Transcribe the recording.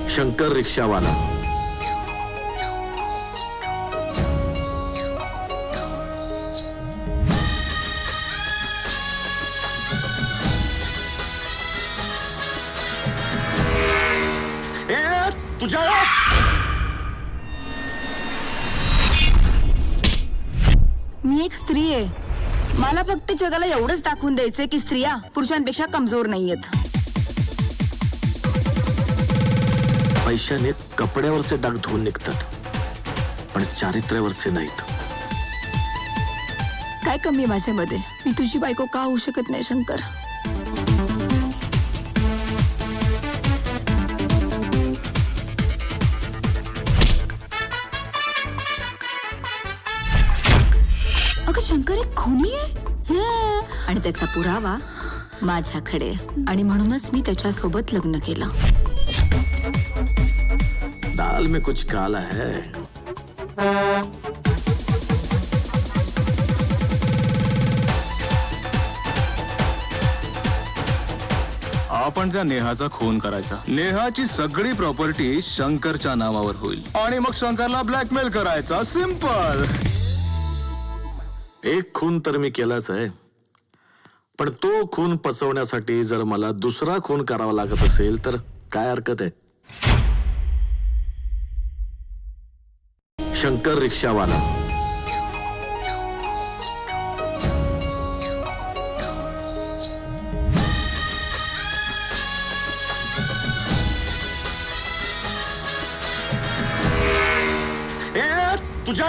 शंकर रिक्षावाला। तुझ्या मी एक स्त्री आहे. मला फक्त जगाला एवढंच दाखवून द्यायचंय की स्त्रिया पुरुषांपेक्षा कमजोर नाहीयेत. पैशाने कपड्यावरचे डाग धुवून निघतात, पण चारित्र्यावरचे नाहीत. काय कमी आहे माझ्यामध्ये? मी तुझी बायको का होऊ शकत नाही शंकर? अगं शंकर एक खुनी आहे आणि त्याचा पुरावा माझ्याकडे, आणि म्हणूनच मी त्याच्यासोबत लग्न केलं. दाल में कुछ काला है. आपण त्या नेहाचा खून करायचा. नेहाची सगळी प्रॉपर्टी शंकरच्या नावावर होईल आणि मग शंकरला ब्लॅकमेल करायचा. सिंपल. एक खून तर मी केलाच आहे, पण तो खून पचवण्यासाठी जर मला दुसरा खून करावा लागत असेल तर काय हरकत आहे? शंकर रिक्षावाला. तुझ्या